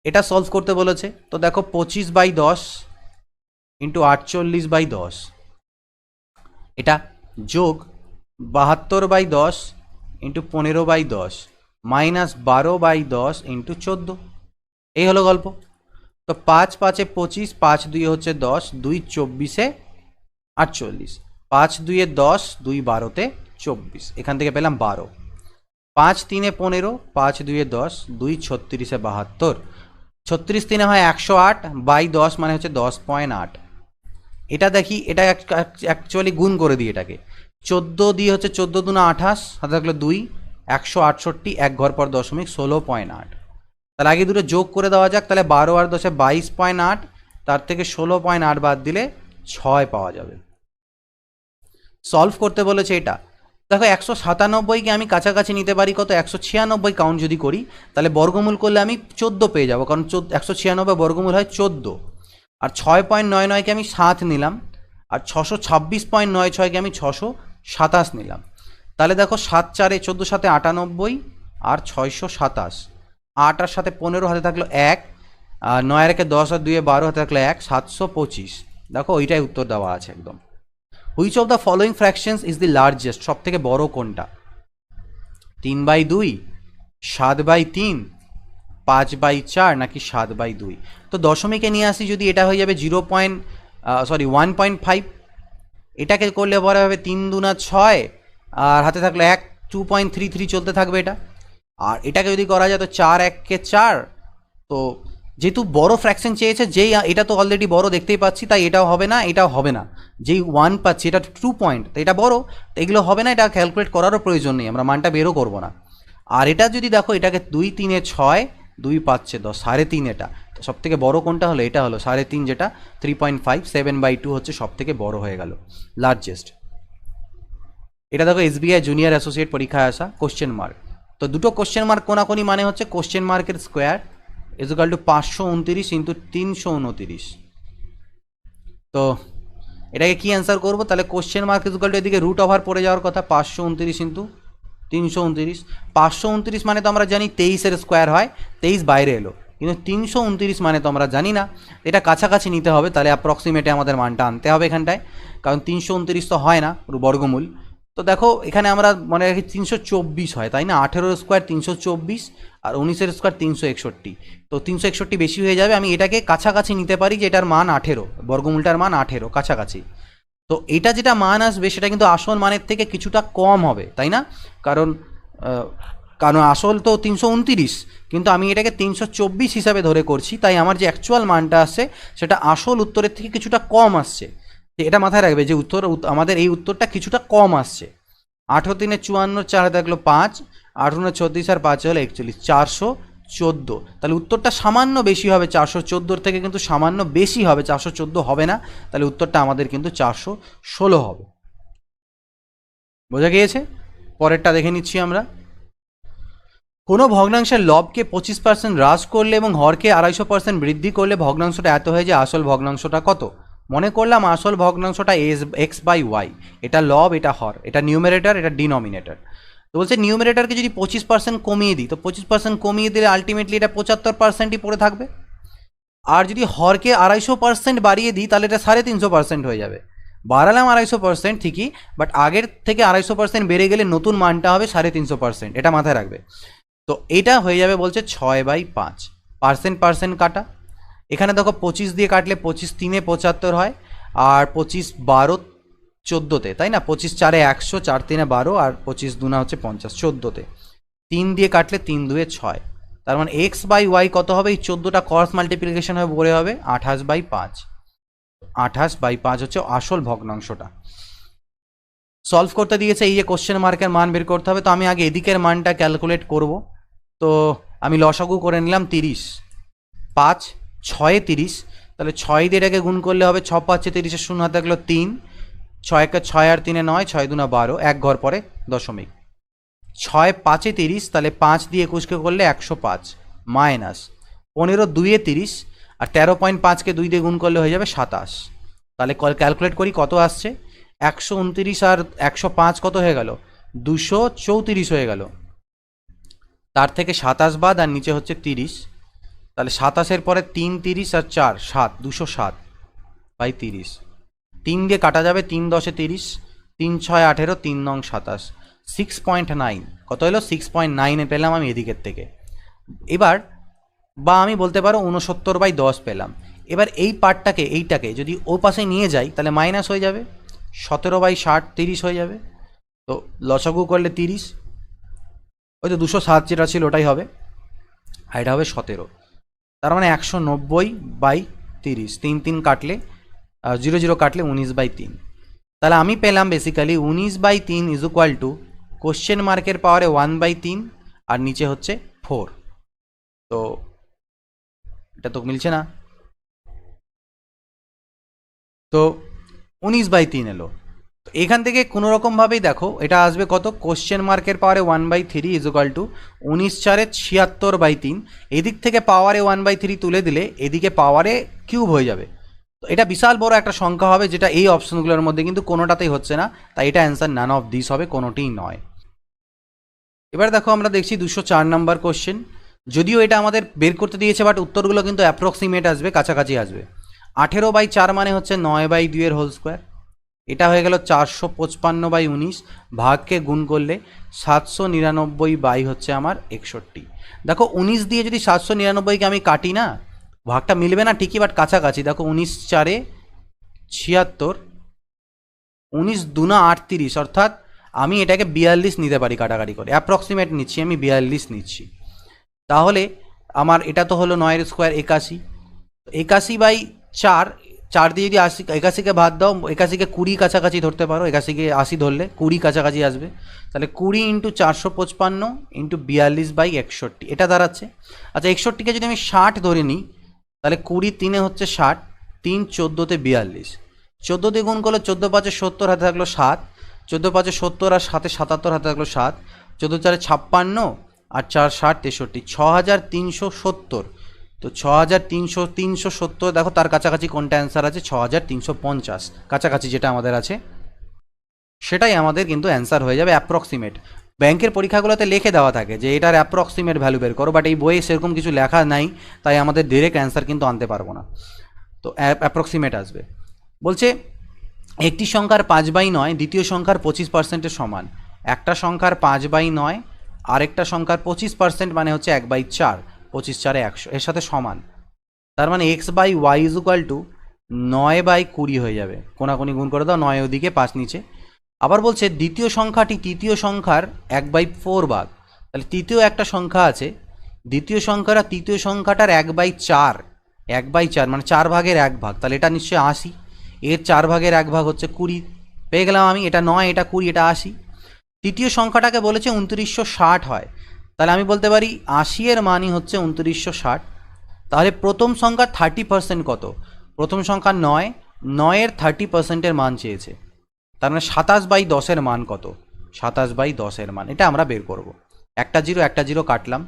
এটা সলভ করতে বলেছে, তো দেখো 25/10 ইন্টু 48/10, এটা যোগ 72/10 ইন্টু 15/10 মাইনাস 12/10 ইন্টু 14, এই হলো গল্প। তো 5 5 25, 5 2 হচ্ছে 10, 2 24 48, 5 2 10, 2 12 24, এখান থেকে পেলাম 12, 5 3 15, 5 2 10, 2 36 72, 36 3 হয় 108 বাই 10 মানে হচ্ছে 10.8। এটা দেখি, এটা অ্যাকচুয়ালি গুণ করে দিই এটাকে, 14 দিয়ে হচ্ছে 14 2 28, হাতে থাকলো 2, 168, 1 ঘর পর দশমিক, 16.8, তাহলে আগে দুটো যোগ করে দেওয়া যাক, তাহলে 12 আর 10 22.8, তার থেকে 16.8 বাদ দিলে 6 পাওয়া যাবে। সলভ করতে বলেছে এটা, দেখো 197কে আমি কাছাকাছি নিতে পারি কত, 196 কাউন্ট যদি করি, তাহলে বর্গমূল করলে আমি 14 পেয়ে যাবো, কারণ 196 বর্গমূল হয় 14, আর 6.99কে আমি 7 নিলাম, আর 626.96কে আমি 627 নিলাম, তাহলে দেখো 7 4 14 7 98 আর 627, 8 আর সাথে 15 হাতে থাকলো 1, আর 9 আর 1 10 আর 2 12 হাতে থাকলো 1, 725, দেখো ওইটাই উত্তর দেওয়া আছে একদম। Which of the following fractions is the largest, সব থেকে বড় কোনটা? 3/2, 7/3, 5/4 নাকি 7/2? তো দশমিকে নিয়ে আসি, যদি এটা হয়ে যাবে 1.5, এটাকে করলে পরে হবে 3 2 6, আর হাতে থাকলো 1, 2.33 চলতে থাকবে এটা, আর এটাকে যদি করা যায় তো 4 1 4, তো যেহেতু বড় ফ্র্যাকশন চেয়েছে, যেই এটা তো অলরেডি বড় দেখতেই পাচ্ছি, তাই এটাও হবে না, এটাও হবে না, যেই 1 পাচ্ছি এটা 2 পয়েন্ট, তো এটা বড়, তো এগুলো হবে না, এটা ক্যালকুলেট করারও প্রয়োজন নেই, আমরা মানটা বেরও করবো না। আর এটা যদি দেখো, এটাকে 2 3 6, 2 5 10, 3.5, এটা তো সব থেকে বড় কোনটা হলো? এটা হলো 3.5, যেটা 3.5, 7/2 হচ্ছে সব থেকে বড় হয়ে গেল, লার্জেস্ট। এটা দেখো SBI জুনিয়র অ্যাসোসিয়েট পরীক্ষায় আসা কোশ্চেন মার্ক, তো দুটো কোশ্চেন মার্ক কোনাকোনি মানে হচ্ছে কোশ্চেন মার্কের স্কোয়ার ইজুকাল টু 529 ইন্টু 329, তো এটাকে কি অ্যান্সার করবো? তাহলে কোশ্চেন মার্ক ইজুকাল টু এদিকে রুট ওভার পড়ে যাওয়ার কথা, 529 ইন্টু 329, 529 মানে তো আমরা জানি 23-এর স্কোয়ার হয়, 23 বাইরে এলো, কিন্তু 329 মানে তো আমরা জানি না, এটা কাছাকাছি নিতে হবে, তাহলে অ্যাপ্রক্সিমেটে আমাদের মানটা আনতে হবে এখানটায়, কারণ 329 তো হয় না বর্গমূল, তো দেখো এখানে আমরা মনে রাখি 324 হয়, তাই না? 18 স্কোয়ার 324 আর 19 স্কোয়ার 361। তো 361 বেশি হয়ে যাবে, আমি এটাকে কাছাকাছি নিতে পারি যে এটার মান 18, বর্গমূলটার মান 18 কাছাকাছি। তো এটা যেটা মান আসবে সেটা কিন্তু আসল মানের থেকে কিছুটা কম হবে, তাই না? কারণ কারণ আসল তো 329, কিন্তু আমি এটাকে 324 হিসাবে ধরে করছি, তাই আমার যে অ্যাকচুয়াল মানটা আসছে সেটা আসল উত্তরের থেকে কিছুটা কম আসছে। এটা মাথায় রাখবে যে আমাদের এই উত্তরটা কিছুটা কম আসছে। 18 3 54, 4 থাকলো 5, 18 36 আর 5 হলো 41, 414। তাহলে উত্তরটা সামান্য বেশি হবে, 414 থেকে কিন্তু সামান্য বেশি হবে, 414 হবে না। তাহলে উত্তরটা আমাদের কিন্তু 416 হবে। বোঝা গিয়েছে? পরেরটা দেখে নিচ্ছি আমরা। কোনো ভগ্নাংশের লবকে 25% হ্রাস করলে এবং হরকে 250% বৃদ্ধি করলে ভগ্নাংশটা এত হয় যে আসল ভগ্নাংশটা কত? মনে করলাম আসল ভগ্নাংশটা এক্স বাই ওয়াই, এটা লব, এটা হর, এটা নিউমারেটর, এটা ডিনোমিনেটর। তো বলছে নিউমারেটরকে যদি 25% কমিয়ে দিই, তো 25% কমিয়ে দিলে আলটিমেটলি এটা 75%ই পড়ে থাকবে। আর যদি হরকে 250% বাড়িয়ে দিই তাহলে এটা 350% হয়ে যাবে। বাড়ালাম 250% ঠিকই, বাট আগের থেকে 250% বেড়ে গেলে নতুন মানটা হবে 350%, এটা মাথায় রাখবে। তো এটা হয়ে যাবে বলছে 6/5, পার্সেন্ট কাটা। এখানে দেখো 25 দিয়ে কাটলে 25 3 75 হয়, আর 25 12 14তে, তাই না? 25 4 100, 4 3 12, আর 25 2 হচ্ছে 50 14তে। 3 দিয়ে কাটলে 3 2 6, তার মানে এক্স বাই ওয়াই কত হবে? এই 14টা ক্রস মাল্টিপ্লিকেশন হয়ে পড়ে হবে 28/5। 28/5 হচ্ছে আসল ভগ্নাংশটা। সলভ করতে দিয়েছে, এই যে কোশ্চেন মার্কের মান বের করতে হবে। তো আমি আগে এদিকের মানটা ক্যালকুলেট করব। তো আমি লসাগু করে নিলাম 30, 5 6 30, তাহলে 6 দিয়ে এটাকে গুণ করলে হবে 6 5 30, 0 হাতে থাকলো 3, 6 1 6 আর 3 9, 6 2 12, এক ঘর পরে দশমিক। 6 5 30, তাহলে 5 দিয়ে 21কে করলে 105, মাইনাস 15 2 30, আর 13.5কে 2 দিয়ে গুণ করলে হয়ে যাবে 27। তাহলে ক্যালকুলেট করি কত আসছে। 129 আর 105 কত হয়ে গেল? 234 হয়ে গেল। তার থেকে 27 বাদ, আর নিচে হচ্ছে 30। তাহলে 27-এর পরে 3 30 আর 4 7, 207/30। 3 দিয়ে কাটা যাবে, 3 10 30, 3 6 18, 3 9 27, 6.9 কত হলো? 6.9 পেলাম আমি এদিকের থেকে। এবার বা আমি বলতে পারো 69/10 পেলাম। এবার এই পার্টটাকে, এইটাকে যদি ও পাশে নিয়ে যাই তাহলে মাইনাস হয়ে যাবে, 17/60 30 হয়ে যাবে। তো লসাগু করলে 30, ওই তো 207 যেটা ছিল ওটাই হবে, আর এটা হবে 17। তার মানে 190/30, 3 3 কাটলে 0 0 কাটলে 19/3। তাহলে আমি পেলাম basically 19/3 is equal two question মার্কের পাওয়ারে 1/3, আর নিচে হচ্ছে 4। তো এটা তো মিলছে না, তো 19/3 এলো। তো এখান থেকে কোনোরকমভাবেই দেখো এটা আসবে কত? কোশ্চেন মার্কের পাওয়ারে 1/3 ইজ ইকুয়াল টু 19 4 76/3। এদিক থেকে পাওয়ারে 1/3 তুলে দিলে এদিকে পাওয়ারে কিউব হয়ে যাবে। তো এটা বিশাল বড় একটা সংখ্যা হবে, যেটা এই অপশনগুলোর মধ্যে কিন্তু কোনোটাতেই হচ্ছে না, তাই এটা অ্যান্সার নান অফ দিস হবে, কোনোটিই নয়। এবার দেখো আমরা দেখছি 204 নাম্বার কোশ্চেন। যদিও এটা আমাদের বের করতে দিয়েছে, বাট উত্তরগুলো কিন্তু অ্যাপ্রক্সিমেট আসবে, কাছাকাছি আসবে। 18/4 মানে হচ্ছে 9/2 এর হোল স্কোয়ার। এটা হয়ে গেল 455/19, ভাগকে গুণ করলে 799 হচ্ছে আমার 61। দেখো 19 দিয়ে যদি 799কে আমি কাটি না, ভাগটা মিলবে না ঠিকই, বাট কাছাকাছি। দেখো 19 4 76, 19 2 38, অর্থাৎ আমি এটাকে 42 নিতে পারি কাটাকাটি করে, অ্যাপ্রক্সিমেট নিচ্ছি আমি, 42 নিচ্ছি। তাহলে আমার এটা তো হলো 9 স্কোয়ার 81, 81/4, 4 দিয়ে যদি 81কে বাদ দাও, 81কে 20 কাছাকাছি ধরতে পারো, 81কে 80 ধরলে 20 কাছাকাছি আসবে। তাহলে 20 × 455 × 42/61 এটা দাঁড়াচ্ছে। আচ্ছা 61কে যদি আমি 60 ধরে নিই, তাহলে 20 3 হচ্ছে 60, 3 14তে 42, 14 দিয়ে গুণ করলে 14 5 70, হাতে থাকলো 7, 14 5 70 আর 7 77, হাতে থাকলো 7, 14 4 56 আর 4 60 63, 6370। তো 6370, দেখো তার কাছাকাছি কোনটা অ্যান্সার আছে? 6350 কাছাকাছি যেটা আমাদের আছে সেটাই আমাদের কিন্তু অ্যান্সার হয়ে যাবে, অ্যাপ্রক্সিমেট। ব্যাংকের পরীক্ষাগুলোতে লিখে দেওয়া থাকে যে এটার অ্যাপ্রক্সিমেট ভ্যালু বের করো, বাট এই বইয়ে সেরকম কিছু লেখা নাই, তাই আমাদের ডিরেক্ট অ্যান্সার কিন্তু আনতে পারবো না। তো অ্যাপ্রক্সিমেট আসবে। বলছে একটি সংখ্যার 5/9 দ্বিতীয় সংখ্যার 25%-এর সমান। একটা সংখ্যার 5/9 আরেকটা সংখ্যার 25% মানে হচ্ছে 1/4, 25 4 100 এর সাথে সমান। তার মানে x/y ইজ ইকুয়াল টু 9/20 হয়ে যাবে। কোনাকুনি গুণ করে দাও, 9 ওদিকে 5 নিচে। আবার বলছে দ্বিতীয় সংখ্যাটি তৃতীয় সংখ্যার 1/4 ভাগ। তাহলে তৃতীয় একটা সংখ্যা আছে, দ্বিতীয় সংখ্যাটা তৃতীয় সংখ্যাটার 1/4, 1/4 মানে 4 ভাগের 1 ভাগ। তাহলে এটা নিশ্চয়ই 80, এর 4 ভাগের 1 ভাগ হচ্ছে 20। পেয়ে গেলাম আমি, এটা 9, এটা 20, এটা 80। তৃতীয় সংখ্যাটাকে বলেছে 2960 হয়। তাহলে আমি বলতে পারি 80 এর মানই হচ্ছে 2960। তাহলে প্রথম সংখ্যার 30% কত? প্রথম সংখ্যা 9, 9-এর 30%-এর মান চেয়েছে। তার মানে 27/10-এর মান কত? 27/10-এর মান, এটা আমরা বের করব। একটা জিরো কাটলাম।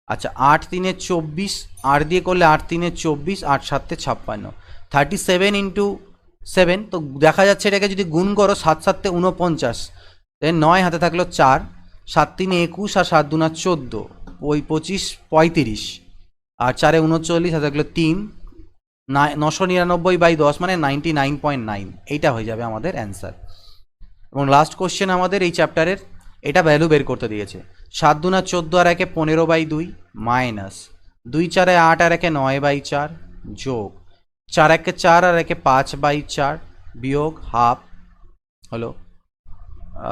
আচ্ছা, 8 3 24, 8 দিয়ে করলে 8 3 24, 8 7 56, 37 ইন্টু 7। তো দেখা যাচ্ছে এটাকে যদি গুণ করো 7 7 49, 9 হাতে থাকলো 4, 7 3 21 আর 7 2 14, ওই 25 35 আর 4 39 হাতে থাকলো 3, 999/10 মানে 99.9। এইটা হয়ে যাবে আমাদের অ্যান্সার। এবং লাস্ট কোশ্চেন আমাদের এই চ্যাপ্টারের, এটা ভ্যালু বের করতে দিয়েছে। 7 2 14 আর 1 15/2 মাইনাস 2 4 8 আর 1 9/4 যোগ 4 1 4 আর 1 5/4 বিয়োগ হাফ হলো,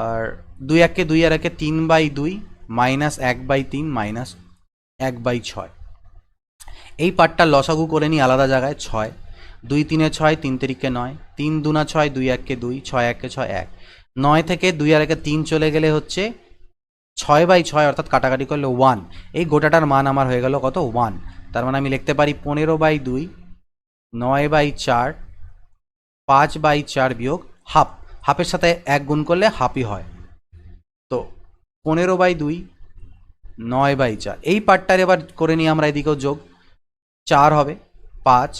আর 2 1 2 আর 1 3/2 মাইনাস 1/3 মাইনাস 1/6। এই পার্টটা লসাগু করে নিই আলাদা জায়গায়। 6 2 3 6, 3 3 9, 3 2 6, 2 1 2, 6 1 6 1। 9 থেকে 2 আর 1 3 চলে গেলে হচ্ছে 6/6, অর্থাৎ কাটাকাটি করলে 1। এই গোটাটার মান আমার হয়ে গেল কত? 1। তার মানে আমি লিখতে পারি 15/2, 9/4, 5/4 বিয়োগ হাফ। হাফের সাথে 1 গুণ করলে হাফই হয়। তো 15/2, 9/4। এই পার্টটার এবার করে নিই আমরা এদিকেও যোগ। 4 হবে, 5,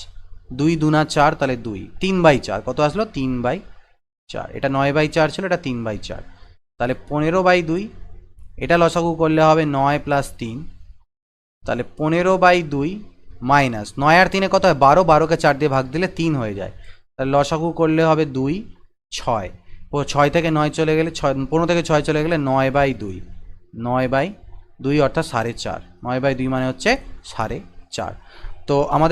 2 2 4, তাহলে 2, 3/4 কত আসলো? 3/4। এটা 9/4 ছিল, এটা 3/4। তাহলে 15/2, এটা লসাগু করলে হবে 9 + 3, তাহলে 15/2 মাইনাস 9 আর 3 কত হয়? 12, 12কে 4 দিয়ে ভাগ দিলে 3 হয়ে যায়। তাহলে লসাগু করলে হবে 2 6, 6 থেকে 9 চলে গেলে 15 থেকে 6 চলে গেলে 9/2, 9/2 অর্থাৎ 4.5। 9/2 মানে হচ্ছে 4.5। তো আমাদের